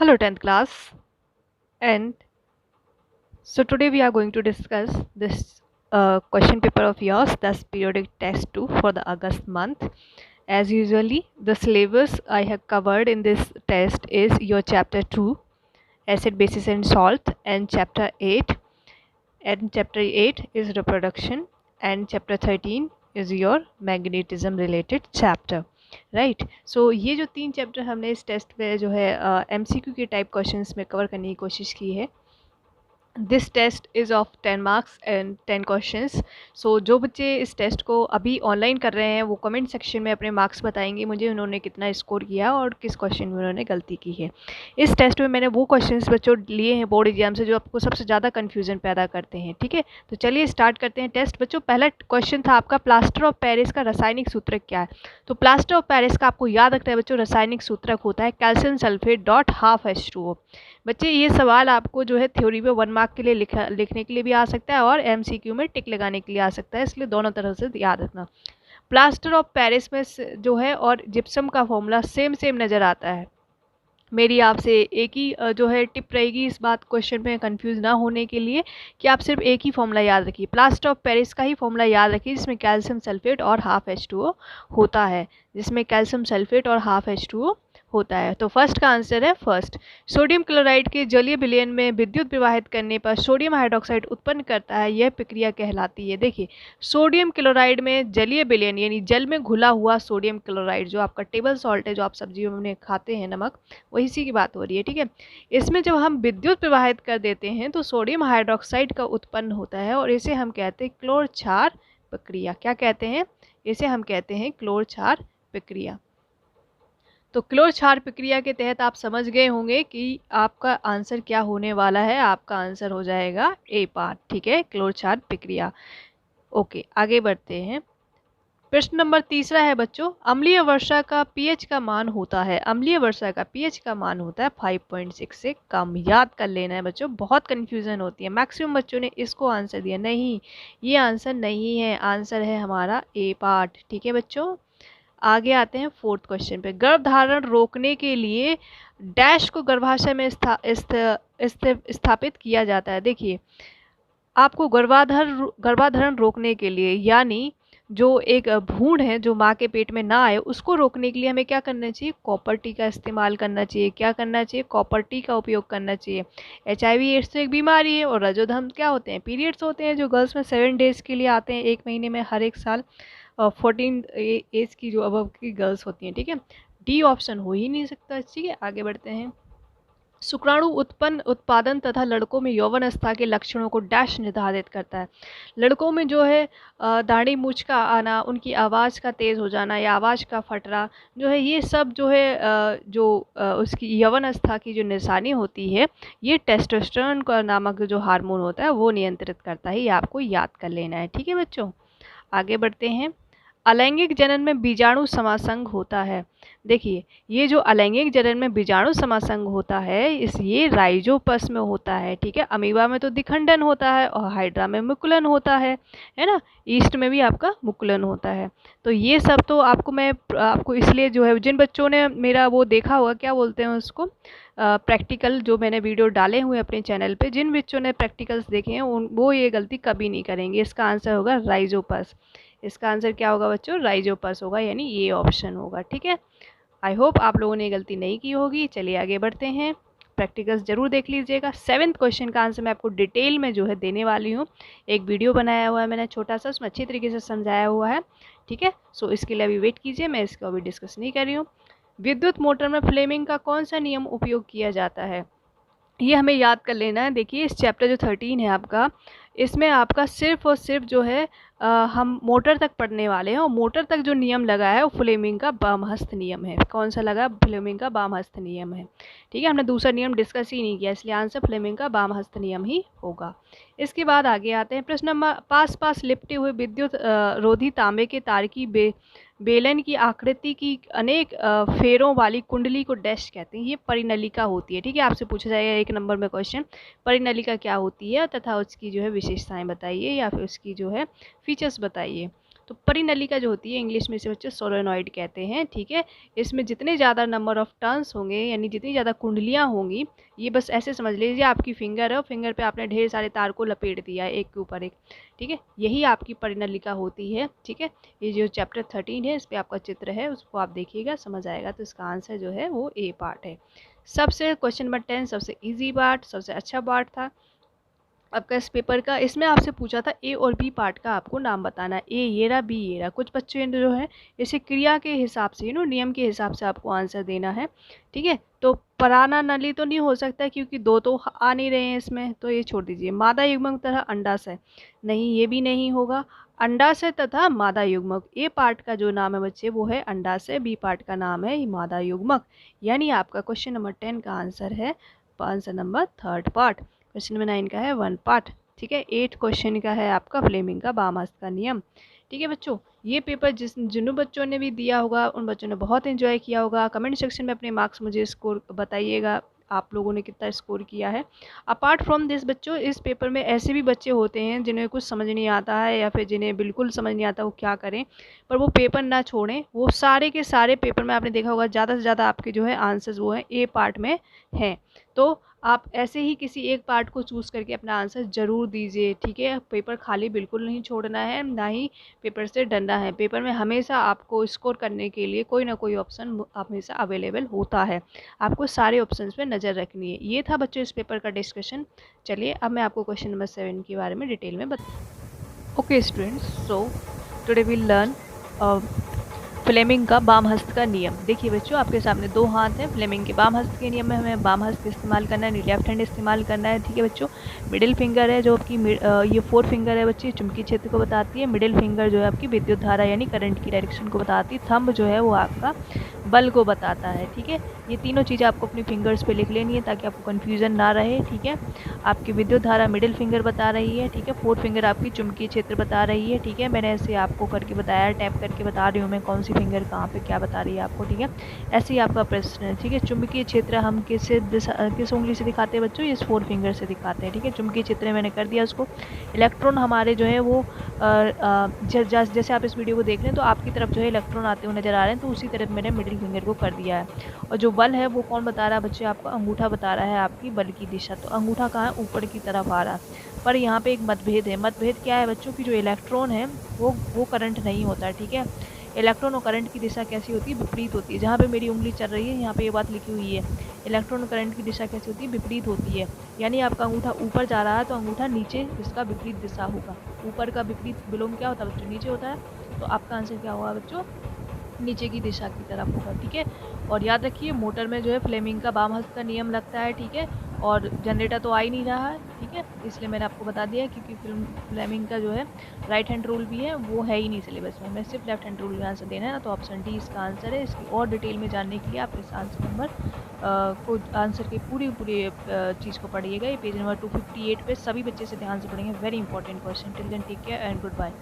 Hello 10th class, and so today we are going to discuss this question paper of yours, that's periodic test 2 for the August month. As usually, the syllabus I have covered in this test is your chapter 2 acid, basis and salt, and chapter 8 is reproduction, and chapter 13 is your magnetism related chapter. Right so ये जो 3 chapter हमने इस test में जो है MCQ के type questions में cover करने की कोशिश की है. This test is of 10 marks and 10 questions. So जो बच्चे इस टेस्ट को अभी ऑनलाइन कर रहे हैं वो कमेंट सेक्शन में अपने मार्क्स बताएंगे मुझे, उन्होंने कितना स्कोर किया और किस क्वेश्चन में उन्होंने गलती की है. इस टेस्ट में मैंने वो क्वेश्चंस बच्चों लिए हैं बोर्ड एग्जाम से जो आपको सबसे ज़्यादा कन्फ्यूजन पैदा करते हैं. ठीक है, तो चलिए स्टार्ट करते हैं टेस्ट. बच्चों पहला क्वेश्चन था आपका, प्लास्टर ऑफ पेरिस का रासायनिक सूत्रक क्या है. तो प्लास्टर ऑफ पेरिस का आपको याद रखना है बच्चों, रासायनिक सूत्रक होता है calcium sulphate dot half H2O. बच्चे ये सवाल आपको जो है थ्योरी में 1 मार्क के लिए लिखने के लिए भी आ सकता है और MCQ में टिक लगाने के लिए आ सकता है, इसलिए दोनों तरह से याद रखना. प्लास्टर ऑफ पेरिस में जो है और जिप्सम का फॉर्मूला सेम नज़र आता है. मेरी आपसे एक ही जो है टिप रहेगी इस बात क्वेश्चन में कंफ्यूज ना होने के लिए कि आप सिर्फ एक ही फॉर्मूला याद रखिए, प्लास्टर ऑफ पेरिस का ही फॉर्मूला याद रखिए जिसमें कैल्शियम सल्फेट और हाफ H2O होता है, जिसमें कैल्शियम सल्फेट और हाफ H2O होता है. तो फर्स्ट का आंसर है फर्स्ट. सोडियम क्लोराइड के जलीय विलयन में विद्युत प्रवाहित करने पर सोडियम हाइड्रोक्साइड उत्पन्न करता है, यह प्रक्रिया कहलाती है. देखिए, सोडियम क्लोराइड में जलीय विलयन यानी जल में घुला हुआ सोडियम क्लोराइड जो आपका टेबल सॉल्ट है, जो आप सब्जियों में खाते हैं नमक, वही इसी की बात हो रही है. ठीक है, इसमें जब हम विद्युत प्रवाहित कर देते हैं तो सोडियम हाइड्रोक्साइड का उत्पन्न होता है और इसे हम कहते हैं क्लोर क्षार प्रक्रिया. क्या कहते हैं इसे? हम कहते हैं क्लोर क्षार प्रक्रिया. तो क्लोर क्षार प्रक्रिया के तहत आप समझ गए होंगे कि आपका आंसर क्या होने वाला है. आपका आंसर हो जाएगा ए पार्ट. ठीक है, क्लोर क्षार प्रक्रिया. ओके, आगे बढ़ते हैं. प्रश्न नंबर 3 है बच्चों, अम्लीय वर्षा का पीएच का मान होता है. अम्लीय वर्षा का पीएच का मान होता है 5.6 से कम. याद कर लेना है बच्चों, बहुत कन्फ्यूजन होती है. मैक्सिमम बच्चों ने इसको आंसर दिया. नहीं, ये आंसर नहीं है, आंसर है हमारा ए पार्ट. ठीक है बच्चों, आगे आते हैं 4th क्वेश्चन पे. गर्भधारण रोकने के लिए डैश को गर्भाशय में स्थापित किया जाता है. देखिए, आपको गर्भाधारण रोकने के लिए यानी जो एक भ्रूण है जो माँ के पेट में ना आए उसको रोकने के लिए हमें क्या करना चाहिए? कॉपर टी का इस्तेमाल करना चाहिए. क्या करना चाहिए? कॉपर टी का उपयोग करना चाहिए. HIV एड्स तो एक बीमारी है और रजोधर्म क्या होते हैं? पीरियड्स होते हैं जो गर्ल्स में 7 डेज के लिए आते हैं, 1 महीने में हर एक साल. 14 एज की जो अबव की गर्ल्स होती हैं. ठीक है, डी ऑप्शन हो ही नहीं सकता. ठीक है, आगे बढ़ते हैं. शुक्राणु उत्पादन तथा लड़कों में यौवनस्था के लक्षणों को डैश निर्धारित करता है. लड़कों में जो है दाढ़ी मूछ का आना, उनकी आवाज़ का तेज़ हो जाना या आवाज़ का फटना जो है, ये सब जो है उसकी यौवनस्था की जो निशानी होती है, ये टेस्टोस्टेरोन का नामक जो हार्मोन होता है वो नियंत्रित करता है. ये आपको याद कर लेना है. ठीक है बच्चों, आगे बढ़ते हैं. अलैंगिक जनन में बीजाणु समासंग होता है. देखिए, ये जो अलैंगिक जनन में बीजाणु समासंग होता है ये राइजोपस में होता है. ठीक है, अमीबा में तो दिखंडन होता है और हाइड्रा में मुकुलन होता है ना. ईस्ट में भी आपका मुकुलन होता है. तो ये सब तो आपको इसलिए जो है, जिन बच्चों ने मेरा वो देखा होगा, क्या बोलते हैं उसको, प्रैक्टिकल जो मैंने वीडियो डाले हुए अपने चैनल पे, जिन बच्चों ने प्रैक्टिकल्स देखे हैं वो ये गलती कभी नहीं करेंगे. इसका आंसर होगा राइजोपस. इसका आंसर क्या होगा बच्चों? राइजोपस होगा, यानी ये ऑप्शन होगा. ठीक है, आई होप आप लोगों ने गलती नहीं की होगी. चलिए आगे बढ़ते हैं, प्रैक्टिकल्स जरूर देख लीजिएगा. 7th क्वेश्चन का आंसर मैं आपको डिटेल में जो है देने वाली हूँ. एक वीडियो बनाया हुआ है मैंने छोटा सा, उसमें अच्छी तरीके से समझाया हुआ है. ठीक है, सो इसके लिए अभी वेट कीजिए, मैं इसको अभी डिस्कस नहीं कर रही हूँ. विद्युत मोटर में फ्लेमिंग का कौन सा नियम उपयोग किया जाता है? ये हमें याद कर लेना है. देखिए, इस चैप्टर जो 13 है आपका, इसमें आपका सिर्फ और सिर्फ जो है हम मोटर तक पढ़ने वाले हैं और मोटर तक जो नियम लगा है वो फ्लेमिंग का बामहस्त नियम है. कौन सा लगा? फ्लेमिंग का बामहस्त नियम है. ठीक है, हमने दूसरा नियम डिस्कस ही नहीं किया, इसलिए आंसर फ्लेमिंग का बामहस्त नियम ही होगा. इसके बाद आगे आते हैं. प्रश्न नंबर पास लिपटे हुए विद्युत रोधी तांबे के तार की बेलन की आकृति की अनेक फेरों वाली कुंडली को डैश कहते हैं. ये परिनलिका होती है. ठीक है, आपसे पूछा जाएगा 1 नंबर में क्वेश्चन, परिनलिका क्या होती है तथा उसकी जो है विशेषताएं बताइए या फिर उसकी जो है फीचर्स बताइए. तो परिनलिका जो होती है इंग्लिश में इसे बच्चे सोलेनॉइड कहते हैं, ठीक है। इसमें जितने ज़्यादा नंबर ऑफ टर्न्स होंगे यानी जितनी ज़्यादा कुंडलियाँ होंगी, ये बस ऐसे समझ लीजिए आपकी फिंगर है और फिंगर पे आपने ढेर सारे तार को लपेट दिया है एक के ऊपर एक, ठीक है, यही आपकी परिनलिका होती है, ठीक है। ये जो चैप्टर 13 है इस पर आपका चित्र है, उसको आप देखिएगा, समझ आएगा। तो इसका आंसर जो है वो ए पार्ट है। सबसे क्वेश्चन नंबर 10 सबसे ईजी पार्ट, सबसे अच्छा पार्ट था आपका इस पेपर का। इसमें आपसे पूछा था ए और बी पार्ट का आपको नाम बताना है, ए ये रहा, बी ये रहा। कुछ बच्चे जो है इसे क्रिया के हिसाब से नियम के हिसाब से आपको आंसर देना है, ठीक है। तो पराना नली तो नहीं हो सकता क्योंकि दो तो आ नहीं रहे हैं इसमें, तो ये छोड़ दीजिए। मादा युग्मक तरह अंडाशय, नहीं ये भी नहीं होगा। अंडाशय तथा मादा युग्मक, ए पार्ट का जो नाम है बच्चे वो है अंडाशय, बी पार्ट का नाम है मादा युग्मक। यानी आपका क्वेश्चन नंबर 10 का आंसर है answer number 3rd part. Question number 9 का है 1 पार्ट, ठीक है। 8 क्वेश्चन का है आपका फ्लेमिंग का बाम हस्त का नियम, ठीक है बच्चों। ये पेपर जिन बच्चों ने भी दिया होगा उन बच्चों ने बहुत एंजॉय किया होगा। कमेंट सेक्शन में अपने मार्क्स मुझे स्कोर बताइएगा, आप लोगों ने कितना स्कोर किया है। अपार्ट फ्रॉम दिस बच्चों, इस पेपर में ऐसे भी बच्चे होते हैं जिन्हें कुछ समझ नहीं आता है या फिर जिन्हें बिल्कुल समझ नहीं आता वो क्या करें, पर वो पेपर ना छोड़ें। वो सारे के सारे पेपर में आपने देखा होगा ज़्यादा से ज़्यादा आपके जो है आंसर्स वो हैं ए पार्ट में हैं। तो आप ऐसे ही किसी एक पार्ट को चूज़ करके अपना आंसर ज़रूर दीजिए, ठीक है। पेपर खाली बिल्कुल नहीं छोड़ना है, ना ही पेपर से डरना है। पेपर में हमेशा आपको स्कोर करने के लिए कोई ना कोई ऑप्शन हमेशा अवेलेबल होता है, आपको सारे ऑप्शंस पे नज़र रखनी है। ये था बच्चों इस पेपर का डिस्कशन। चलिए अब मैं आपको क्वेश्चन नंबर 7 के बारे में डिटेल में okay students, so today will learn Fleming का बाम हस्त का नियम। देखिए बच्चों आपके सामने दो हाथ हैं। फ्लेमिंग के बाम हस्त के नियम में हमें बाम हस्त इस्तेमाल करना है, लेफ्ट हैंड इस्तेमाल करना है, ठीक है बच्चों। मिडिल फिंगर है जो आपकी ये 4 फिंगर है बच्चे, चुंबकीय क्षेत्र को बताती है। मिडिल फिंगर जो है आपकी विद्युत धारा यानी करंट की डायरेक्शन को बताती है। थंब जो है वो आपका बल को बताता है, ठीक है। ये तीनों चीज़ें आपको अपनी फिंगर्स पे लिख लेनी है ताकि आपको कन्फ्यूज़न ना रहे, ठीक है। आपकी विद्युत धारा मिडिल फिंगर बता रही है, ठीक है। 4 फिंगर आपकी चुंबकीय क्षेत्र बता रही है, ठीक है। मैंने ऐसे आपको करके बताया, टैप करके बता रही हूँ मैं कौन सी फिंगर कहाँ पे क्या बता रही है आपको, ठीक है। ऐसे ही आपका प्रश्न है, ठीक है। चुंबकीय क्षेत्र हम किस उंगली से दिखाते हैं बच्चों, इस 4 फिंगर से दिखाते हैं, ठीक है। चुंबकीय क्षेत्र मैंने कर दिया उसको। इलेक्ट्रॉन हमारे जो है वो जैसे आप इस वीडियो को देख रहे हैं तो आपकी तरफ जो है इलेक्ट्रॉन आते हुए नजर आ रहे हैं, तो उसी तरफ मैंने मिडिल फिंगर को कर दिया है। और जो बल है वो कौन बता रहा है बच्चे, आपका अंगूठा बता रहा है आपकी बल की दिशा। तो अंगूठा कहाँ है, ऊपर की तरफ आ रहा है। पर यहाँ पे एक मतभेद है। मतभेद क्या है बच्चों की, जो इलेक्ट्रॉन है वो करंट नहीं होता है, ठीक है। इलेक्ट्रॉन और करंट की दिशा कैसी होती है, विपरीत होती है। जहाँ पे मेरी उंगली चल रही है यहाँ पे ये बात लिखी हुई है, इलेक्ट्रॉन और करंट की दिशा कैसी होती है, विपरीत होती है। यानी आपका अंगूठा ऊपर जा रहा है तो अंगूठा नीचे इसका विपरीत दिशा होगा। ऊपर का विपरीत विलोम क्या होता है बच्चों, नीचे होता है। तो आपका आंसर क्या होगा बच्चों, नीचे की दिशा की तरफ होगा, ठीक है। और याद रखिए मोटर में जो है फ्लेमिंग का बाम हस्त का नियम लगता है, ठीक है। और जनरेटर तो आ ही नहीं रहा है, ठीक है, इसलिए मैंने आपको बता दिया क्योंकि फ्लेमिंग का जो है राइट हैंड रूल भी है वो है ही नहीं सिलेबस में, मैं सिर्फ लेफ्ट हैंड रूल का आंसर देना है ना। तो ऑप्शन डी इसका आंसर है। इसकी और डिटेल में जानने के लिए आप इस आंसर नंबर को आंसर की पूरी चीज़ को पढ़िएगा। ये पेज नंबर 258 पे सभी बच्चे से ध्यान से पढ़ेंगे। Very important question. Till then take care and good bye.